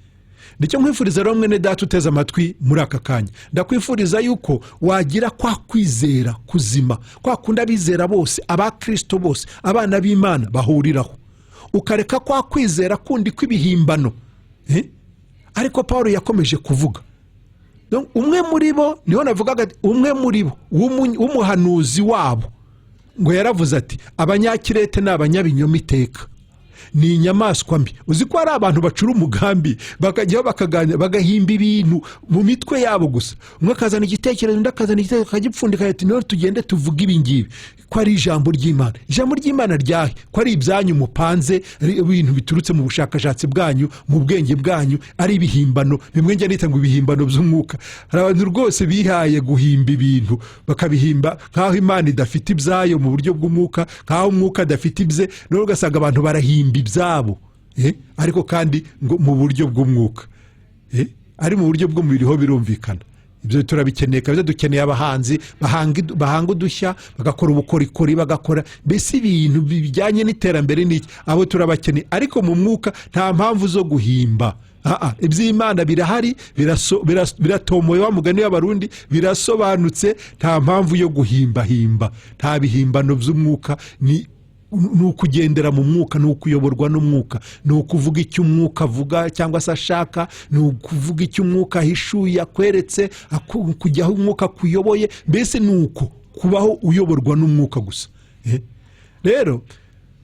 Nicyo nkwifuriza rero mwene data uteze amatwi muri aka kanya, ndakwifuriza yuko wagira kwa kwizera kuzima, kwa kundi abizera bose, abakristo bose, abana b'Imana bahuriraho, ukareka kwa kwizera kundi kw'ibihimbano. Ariko Paulo yakomeje kuvuga, umwe muri bo, niho navugaga, umwe muri bo w'umuhanuzi wabo ngo yaravuze ati Abanyakirete ni abanyabinyoma iteka, ni inyamaswa mbi. Uzi ko hari abantu bacura umugambi bakajyaho bakaganira, bagahimba ibintu mu mitwe yabo gusa. Umwe akazana igitekerezo, undi akazana igitekerezo, akagipfundika ati none tugende tuvuge ibi ngibi, ko ari ijambo ry'Imana. Ijambo ry'Imana ryahe? Ko ari ibyanyu mupanze, ibintu biturutse mu bushakashatsi bwanyu, mu bwenge bwanyu, ari ibihimbano. Bimwe njya nita ngo ibihimbano by'umwuka. Hari abantu rwose bihaye guhimba ibintu, bakabihimba nk'aho Imana idafite ibyayo mu buryo bw'umwuka, nk'aho umwuka adafite ibye, none ugasanga abantu barahimba ibyabo, ariko kandi ngo mu buryo bw'umwuka, ari mu buryo bw'umubiri ho birumvikana. Ibyo turabikeneye, kabisa dukeneye abahanzi bahanga udushya, bagakora ubukorikori, bagakora mbese ibintu bijyanye n'iterambere n'iki, abo turabakeneye. Ariko mu mwuka nta mpamvu zo guhimba. Iby'Imana birahari, biratomoye, wa mugani w'Abarundi, birasobanutse, nta mpamvu yo guhimbahimba. Nta bihimbano by'umwuka, ni ukugendera mu mwuka, ni ukuyoborwa n'umwuka, ni ukuvuga icyo umwuka avuga cyangwa se ashaka, ni ukuvuga icyo umwuka ahishuye akweretse, kujyaho umwuka kuyoboye. Mbese ni uko kubaho uyoborwa n'umwuka gusa. Rero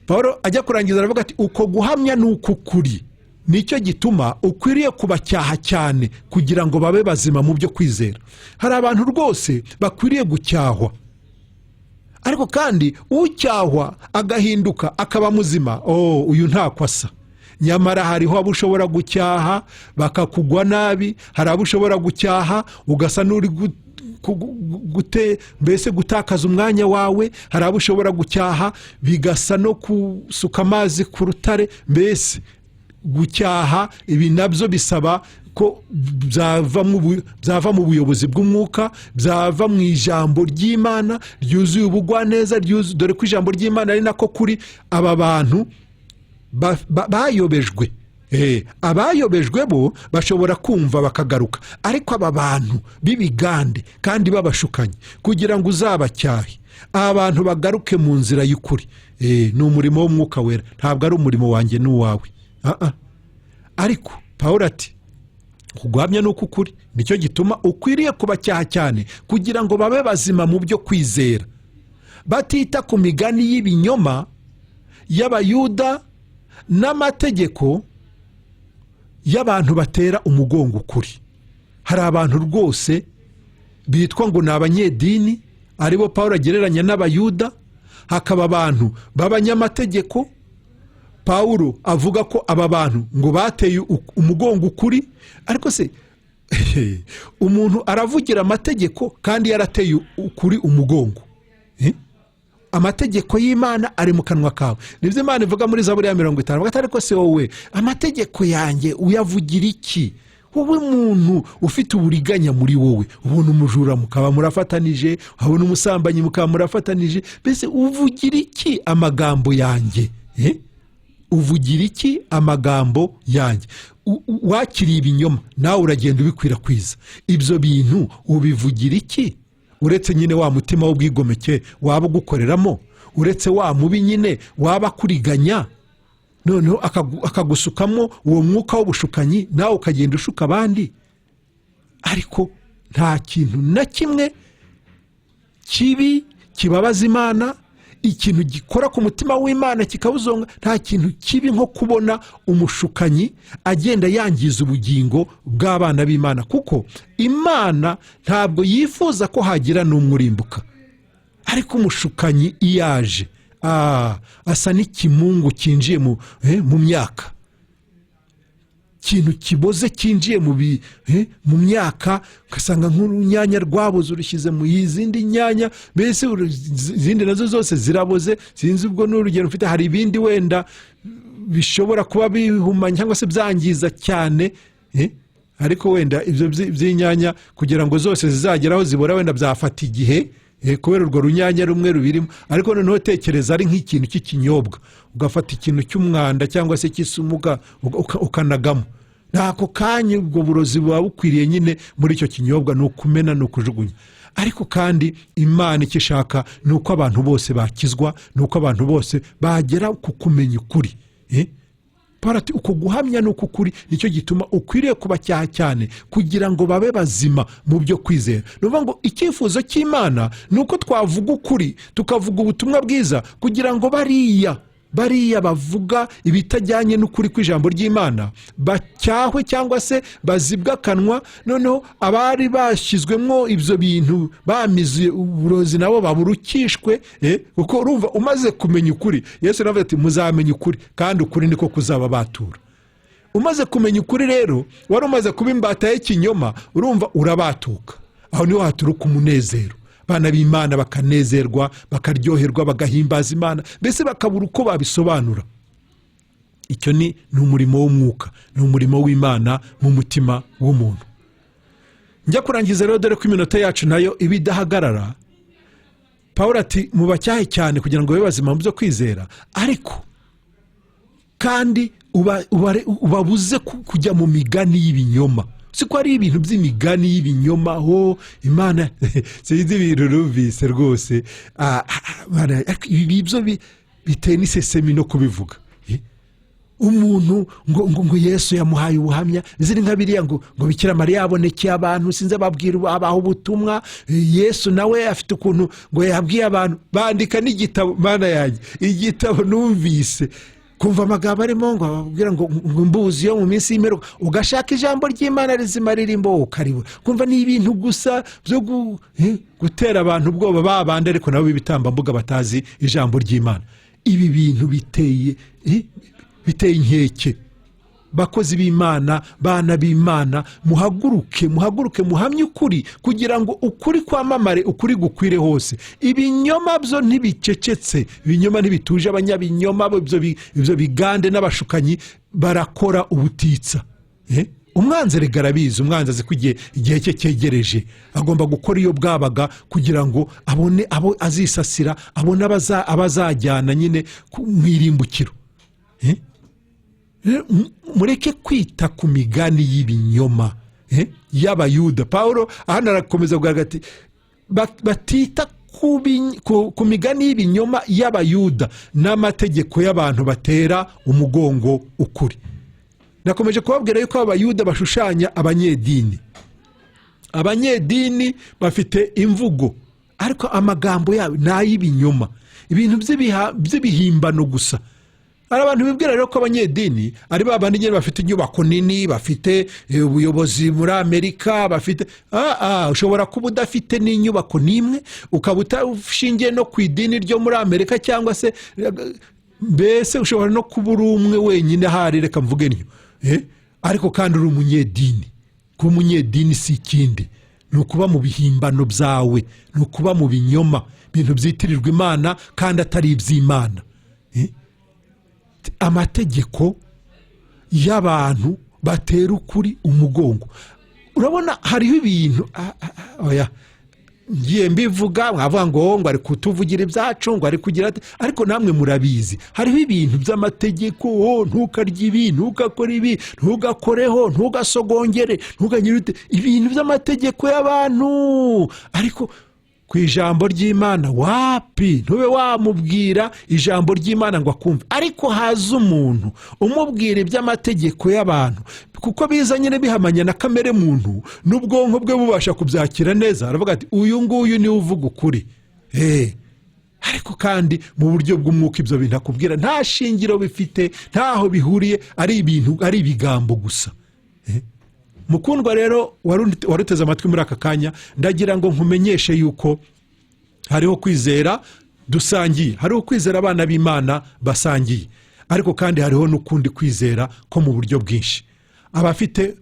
Paulo ajya kurangiza aravuga ati uko guhamya ni ukukuri, nicyo gituma ukwiriye kubacyaha cyane kugira ngo babe bazima mu byo kwizera. Hari abantu rwose bakwiriye gucyahwa, ariko kandi ucyahwa agahinduka akaba muzima, uyu ntako asa. Nyamara hariho abo ushobora gucyaha bakakugwa nabi, hari abo ushobora gucyaha ugasa n'uri mbese gutakaza umwanya wawe, hari abo ushobora gucyaha bigasa no kusuka amazi ku rutare. Mbese gucyaha ibi nabyo bisaba ko byava mu buyobozi bw'umwuka, byava mu ijambo ry'Imana ryuzuye ubugwaneza, dore ko ijambo ry'Imana ari nako kuri. Aba bantu bayobejwe, abayobejwe bo bashobora kumva bakagaruka, ariko aba bantu b'ibigande kandi babashukanye kugira ngo uzabacyahe, aba bantu bagaruke mu nzira y'ukuri. Ni umurimo w'umwuka wera, ntabwo ari umurimo wanjye n'uwawe. Ariko Pawulo ati kuguhamya ni ukuri, nicyo gituma ukwiriye kubacyaha cyane kugira ngo babe bazima mu byo kwizera, batita ku migani y'ibinyoma y'abayuda n'amategeko y'abantu batera umugongo ukuri. Hari abantu rwose bitwa ngo ni abanyedini, aribo Pawulo agereranya n'abayuda. Hakaba abantu b'abanyamategeko, Pawulo avuga ko aba bantu ngo bateye umugongo ukuri. Ariko se umuntu aravugira amategeko kandi yarateye ukuri umugongo? Amategeko y'Imana ari mu kanwa kawe. Nibyo Imana ivuga muri Zaburi ya 50, ariko se wowe amategeko yanjye uyavugira iki? Wowe muntu ufite uburiganya muri wowe, ubona umujura mukaba murafatanije, ubona umusambanyi mukaba murafatanije, mbese uvugira iki amagambo yanjye? Uvugira iki amagambo yanjye? Wakiriye ibinyoma nawe uragenda ubikwirakwiza. Ibyo bintu ubivugira iki? Uretse nyine wa mutima w'ubwigomeke waba ugukoreramo, uretse wa mubi nyine waba kuriganya, noneho akagusukamo uwo mwuka w'ubushukanyi, nawe ukagenda ushuka abandi. Ariko nta kintu na kimwe kibi kibabaza Imana, ikintu gikora ku mutima w'Imana kikawuzonga, nta kintu kibi nko kubona umushukanyi agenda yangiza ubugingo bw'abana b'Imana, kuko Imana ntabwo yifuza ko hagira n'umwe urimbuka. Ariko umushukanyi iyaje asa n'ikimungu cyinjiye mu myaka, ikintu kiboze cyinjiye mu myaka, ugasanga nk'urunyanya rwaboze urushyize mu izindi nyanya, mbese izindi nazo zose ziraboze. Sinzi ubwo n'urugero mfite, hari ibindi wenda bishobora kuba bihumanya cyangwa se byangiza cyane, ariko wenda ibyo by'inyanya kugira ngo zose zizageraho zibora wenda byafata igihe, kubera urwo runyanya rumwe rubirimo. Ariko noneho tekereza ari nk'ikintu cy'ikinyobwa, ugafata ikintu cy'umwanda cyangwa se cy'isumuga ukanagamo, ntako kanya ubwo burozi buba bukwiriye nyine muri icyo kinyobwa, ni ukumena, ni ukujugunya. Ariko kandi Imana icyo ishaka ni uko abantu bose bakizwa, ni uko abantu bose bagera ku kumenya ukuri. Parati uko guhamya ni uko ukuri, nicyo gituma ukwiriye kubacyaha cyane kugira ngo babe bazima mu byo kwizera. Nuvuga ngo icyifuzo cy'Imana ni uko twavuga ukuri, tukavuga ubutumwa bwiza, kugira ngo bariya bavuga ibitajyanye n'ukuri kw'ijambo ry'Imana bacyahwe cyangwa se bazibwe akanwa, noneho abari bashyizwemo ibyo bintu bamize uburozi nabo baburukishwe. Kuko urumva umaze kumenya ukuri, Yesu aravuga ati muzamenya ukuri kandi ukuri niko kuzaba batura. Umaze kumenya ukuri rero, wari umaze kuba imbata y'ikinyoma, urumva urabatuka. Aho niho haturuka umunezero, bana b'Imana bakanezerwa, bakaryoherwa, bagahimbaza Imana, mbese bakabura uko babisobanura. Icyo ni umurimo w'umwuka, ni umurimo w'Imana mu mutima w'umuntu. Njya kurangiza rero, dore ko iminota yacu nayo ibidahagarara. Pawulo ati mubacyahe cyane kugira ngo babe bazima mu byo kwizera, ariko kandi ubabuze kujya mu migani y'ibinyoma. Siko ari ibintu by'imigani y'ibinyoma, Imana sinzi ibintu rumvise rwose. Ibyo biteye n'isesemi no kubivuga. Umuntu ngo Yesu yamuhaye ubuhamya, ziri nka biriya ngo Bikira Mariya yabonekeye abantu, sinzi ababwira abaho ubutumwa. Yesu nawe afite ukuntu ngo yabwiye abantu, bandika n'igitabo. Mana yanjye, igitabo numvise kumva amagambo arimo ngo bababwira ngo mbuzi yo mu minsi y'imperuka, ugashaka ijambo ry'Imana rizima ririmo ukaribura. Kumva ni ibintu gusa byo gutera abantu ubwoba, babandi ariko nabo b'ibitambambuga batazi ijambo ry'Imana. Ibi bintu biteye inkeke. Bakozi b'Imana, bana b'Imana, muhaguruke muhamye ukuri, kugira ngo ukuri kwamamare, ukuri gukwire hose. Ibinyoma byo ntibicecetse, ibinyoma ntibituje. Abanyabinyoma ibyo bigande n'abashukanyi barakora ubutitsa. Umwanzi regarabizi, umwanzi azi ko igihe cye cyegereje, agomba gukora iyo bwabaga kugira ngo abone abo azisasira, abone abazajyana nyine mu irimbukiro. Mureke kwita ku migani y'ibinyoma y'Abayuda. Pawulo hano arakomeza kuvuga ati batita ku migani y'ibinyoma y'Abayuda n'amategeko y'abantu batera umugongo ukuri. Nakomeje kubabwira yuko Abayuda bashushanya abanyedini. Abanyedini bafite imvugo, ariko amagambo yabo ni ay'ibinyoma, ibintu by'ibihimbano gusa. Hari abantu bibwira rero ko abanyedini ari babandi nyine bafite inyubako nini, bafite ubuyobozi muri Amerika, bafite ushobora kuba udafite n'inyubako n'imwe, ukaba utashingiye no ku idini ryo muri Amerika, cyangwa se mbese ushobora no kuba uri umwe wenyine ahari, reka mvuge niyo, ariko kandi uri umunyedini. Kuba umunyedini si ikindi, ni ukuba mu bihimbano byawe, ni ukuba mu binyoma, ibintu byitirirwa Imana kandi atari iby'Imana. Amategeko y'abantu batera ukuri umugongo. Urabona hariho ibintu ngiye mbivuga, mwavuga ngo ari kutuvugira ibyacu, ngo ari kugira ati, ariko namwe murabizi hariho ibintu by'amategeko. Ntukarye ibi, ntugakore ibi, ntugakoreho, ntugasogongere, ntuganyirute, ibintu by'amategeko y'abantu. Ariko ku ijambo ry'Imana wapi, ntube wamubwira ijambo ry'Imana ngo akumve. Ariko haza umuntu umubwira iby'amategeko y'abantu, kuko biza nyine bihamanya na kamere muntu, n'ubwonko bwe bubasha kubyakira neza. Aravuga ati uyu nguyu niwe uvuga ukuri. Ariko kandi mu buryo bw'umwuka ibyo bintu akubwira nta shingiro bifite, ntaho bihuriye, ari ibintu, ari ibigambo gusa. Mukundwa rero waruteze amatwi muri aka kanya, ndagira ngo nkumenyeshe yuko hariho kwizera dusangiye, hariho kwizera abana b'Imana basangiye, ariko kandi hariho n'ukundi kwizera ko mu buryo bwinshi. Abafite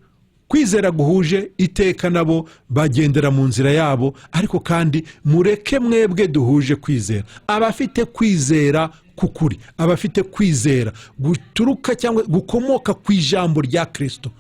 kwizera guhuje iteka nabo bagendera mu nzira yabo, ariko kandi mureke mwebwe duhuje kwizera. Abafite kwizera kukuri, abafite kwizera guturuka cyangwa gukomoka ku ijambo rya Kristo,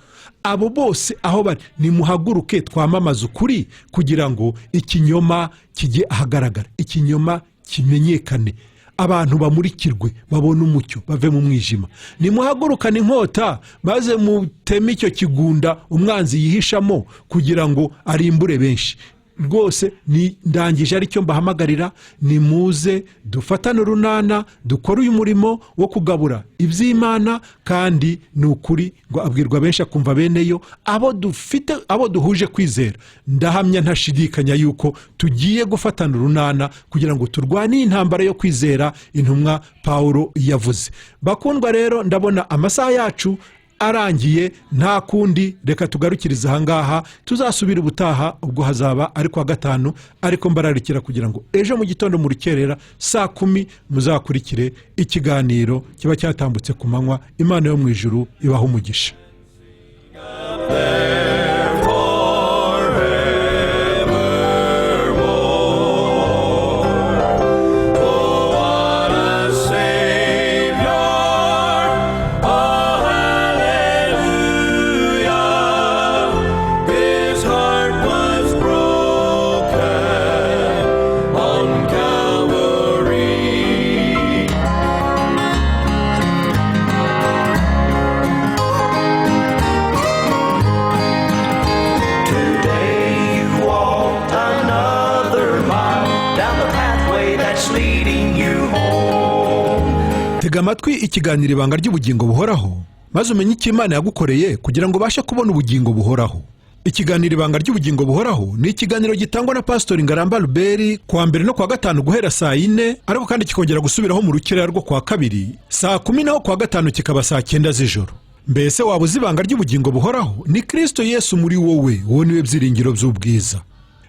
abo bose aho bari nimuhaguruke twamamaza ukuri, kugira ngo ikinyoma kijye ahagaragara, ikinyoma kimenyekane, abantu bamurikirwe, babone umucyo, bave mu mwijima. Nimuhagurukane inkota, maze muteme icyo kigunda umwanzi yihishamo, kugira ngo arimbure benshi. Rwose ni ndangije aricyo mbahamagarira, nimuze dufatane urunana, dukore uyu murimo wo kugabura iby'Imana, kandi ni ukuri ngo abwirwa benshi akumva beneyo. Abo duhuje kwizera, ndahamya ntashidikanya yuko tugiye gufatana urunana kugira ngo turwane intambara yo kwizera intumwa Pawulo yavuze. Bakundwa rero, ndabona amasaha yacu arangiye, nta kundi reka tugarukiriza ahangaha. Tuzasubira ubutaha, ubwo hazaba ari kwa gatanu, ariko mbararikira kugira ngo ejo mu gitondo mu rukerera saa 10 muzakurikire ikiganiro kiba cyatambutse ku manywa. Imana yo mu ijuru ibaho umugisha. Tega amatwi ikiganiro ibanga ry'ubugingo buhoraho, maze umenye icyo Imana yagukoreye kugira ngo ubashe kubona ubugingo buhoraho. Ikiganiro ibanga ry'ubugingo buhoraho ni ikiganiro gitangwa na Pastor Ngarambe Albert kuwa mbere no kuwa gatanu guhera saa 4, ariko kandi kikongera gusubiraho mu rukerera rwo kuwa kabiri saa 10 naho kuwa gatanu kikaba saa 9 z'ijoro. Mbese waba uzi ibanga ry'ubugingo buhoraho? Ni Kristo Yesu muri wowe, wowe niwe byiringiro by'ubwiza.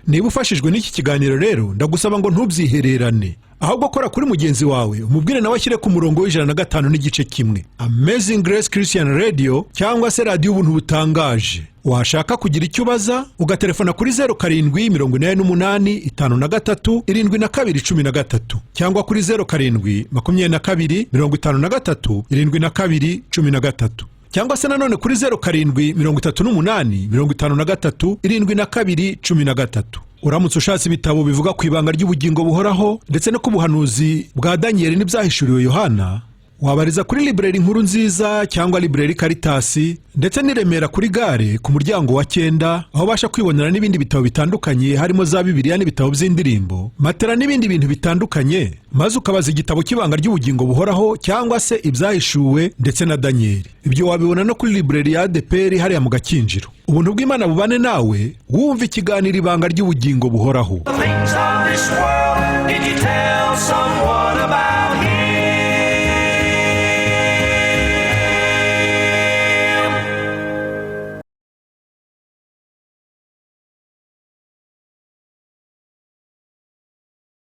Niba ufashijwe n'iki kiganiro rero, ndagusaba ngo ntubyihererane, ahubwo kora kuri mugenzi wawe umubwire nawe ashyire ku murongo w'105 n'igice kimwe, Amazing Grace Christian Radio cyangwa se radiyo ubuntu butangaje. Washaka kugira icyo ubaza ugaterefona kuri 0788537213 cyangwa kuri 0722537213 cyangwa se nanone kuri 0738537213. Uramutse ushatse ibitabo bivuga ku ibanga ry'ubugingo buhoraho ndetse no ku buhanuzi bwa Daniel n'ibyahishuriwe Yohana, wabariza kuri libreri nkuru nziza cyangwa libreri Karitasi, ndetse n'Iremera kuri gare ku muryango wa 9, aho basha kwibonera n'ibindi bitabo bitandukanye harimo za Bibiliya n'ibitabo by'indirimbo, matera n'ibindi bintu bitandukanye, maze ukabaza igitabo cy'ibanga ry'ubugingo buhoraho cyangwa se ibyahishuwe ndetse na Daniel. Ibyo wabibona no kuri libreri ya ADPR hariya mu Gakinjiro. Ubuntu bw'Imana bubane nawe, wumva ikiganiro ibanga ry'ubugingo buhoraho.